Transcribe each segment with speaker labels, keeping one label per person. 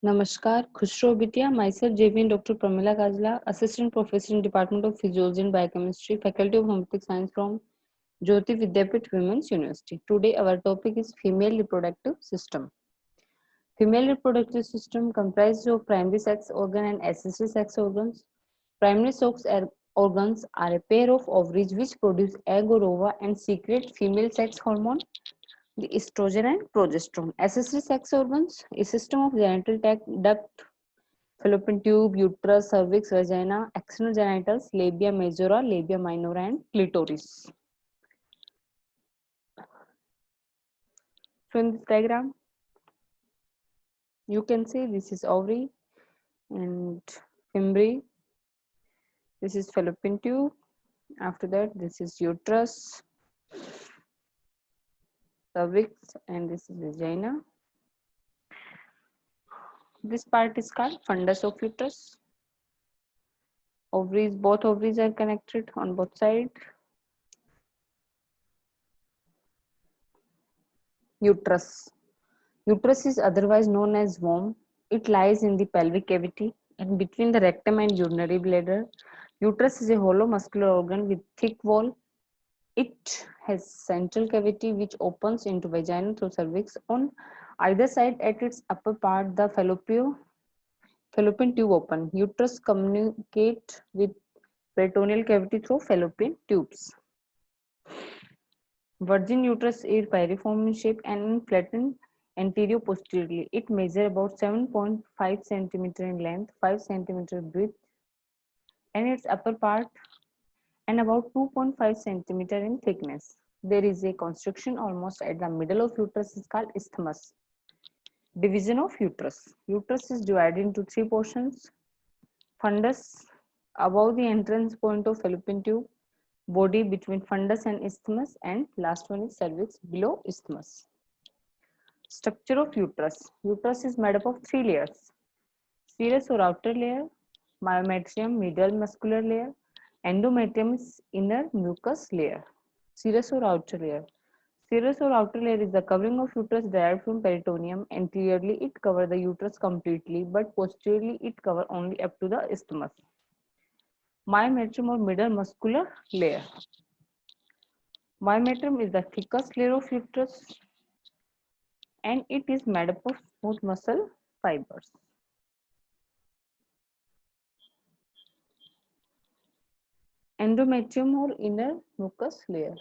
Speaker 1: Namaskar, Khushro Bidya, myself JVN Dr. Pramila Kajla, Assistant Professor in Department of Physiology and Biochemistry, Faculty of Homeopathic Science from Jyoti Vidyapith Women's University. Today our topic is female reproductive system. Female reproductive system comprises of primary sex organ and accessory sex organs. Primary sex organs are a pair of ovaries which produce egg or ova and secrete female sex hormone, the estrogen and progesterone. Accessory sex organs, a system of genital duct, fallopian tube, uterus, cervix, vagina, external genitals, labia majora, labia minora, and clitoris. So in this diagram, you can see this is ovary and fimbriae. This is fallopian tube. After that, this is uterus, cervix, and this is vagina. This part is called fundus of uterus. Ovaries, both ovaries are connected on both sides. Uterus. Uterus is otherwise known as womb. It lies in the pelvic cavity and between the rectum and urinary bladder. Uterus is a hollow muscular organ with thick wall. It has central cavity which opens into vagina through cervix. On either side at its upper part, the fallopian tube open. Uterus communicate with peritoneal cavity through fallopian tubes. Virgin uterus is pyriform in shape and flattened anterior-posteriorly. It measures about 7.5 centimeter in length, 5 centimeter width, and its upper part, and about 2.5 centimeter in thickness. There is a constriction almost at the middle of uterus is called isthmus. Division of uterus. Uterus is divided into three portions. Fundus above the entrance point of fallopian tube, body between fundus and isthmus, and last one is cervix below isthmus. Structure of uterus. Uterus is made up of three layers: serous or outer layer, myometrium middle muscular layer, endometrium is inner mucous layer. Serous or outer layer. Serous or outer layer is the covering of uterus derived from peritoneum. Anteriorly, it covers the uterus completely, but posteriorly, it covers only up to the isthmus. Myometrium or middle muscular layer. Myometrium is the thickest layer of uterus and it is made up of smooth muscle fibers. Endometrium or inner mucous layer.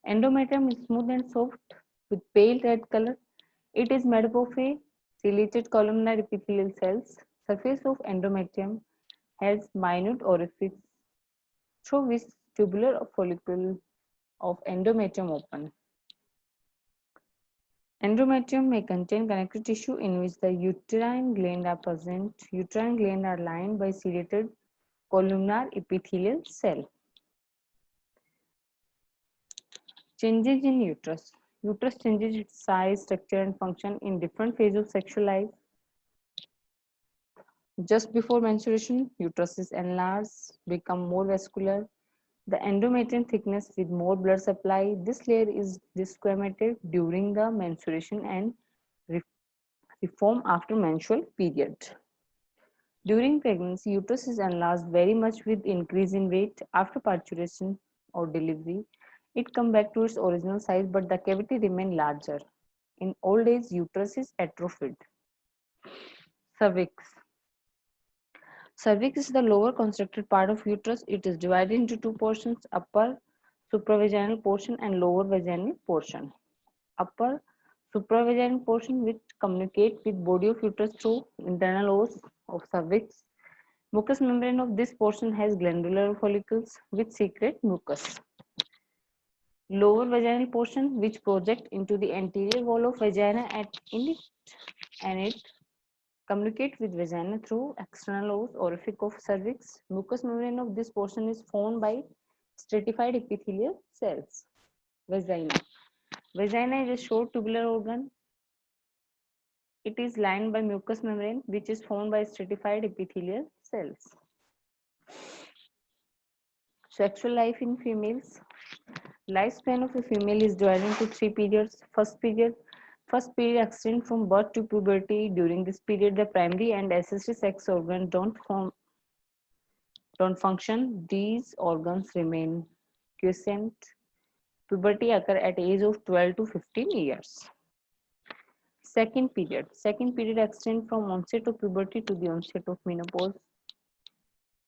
Speaker 1: Endometrium is smooth and soft with pale red color. It is made up of a ciliated columnar epithelial cells. Surface of endometrium has minute orifice through which tubular follicle of endometrium open. Endometrium may contain connective tissue in which the uterine gland are present. Uterine gland are lined by ciliated columnar epithelial cell. Changes in uterus. Uterus changes its size, structure, and function in different phases of sexual life. Just before menstruation, uterus is enlarged, become more vascular. The endometrium thickness with more blood supply. This layer is desquamated during the menstruation and reform after menstrual period. During pregnancy, uterus is enlarged very much with increase in weight. After parturition or delivery, it comes back to its original size, but the cavity remains larger. In old age, uterus is atrophied. Cervix. Cervix is the lower constructed part of uterus. It is divided into two portions: upper supravaginal portion and lower vaginal portion. Upper supravaginal portion which communicate with body of uterus through internal os of cervix. Mucous membrane of this portion has glandular follicles which secrete mucus. Lower vaginal portion which project into the anterior wall of vagina and it communicate with vagina through external os orifice of cervix. Mucous membrane of this portion is formed by stratified epithelial cells. Vagina. Vagina is a short tubular organ. It is lined by mucous membrane which is formed by stratified epithelial cells. Sexual life in females. Lifespan of a female is divided into three periods. First period, First period extends from birth to puberty. During this period, the primary and accessory sex organs don't function. These organs remain quiescent. Puberty occurs at age of 12 to 15 years. Second period. Second period extends from onset of puberty to the onset of menopause.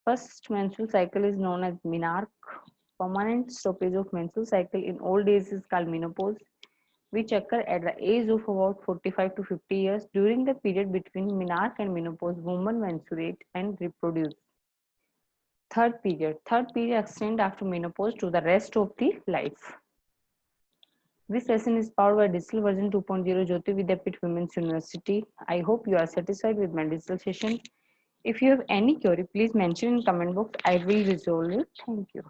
Speaker 1: First menstrual cycle is known as menarche. Permanent stoppage of menstrual cycle in old age is called menopause, which occur at the age of about 45 to 50 years. During the period between menarche and menopause, women menstruate and reproduce. Third period. Third period extends after menopause to the rest of the life. This lesson is powered by Digital Version 2.0 Jyoti Vidyapith Women's University. I hope you are satisfied with my digital session. If you have any query, please mention in comment box. I will resolve it. Thank you.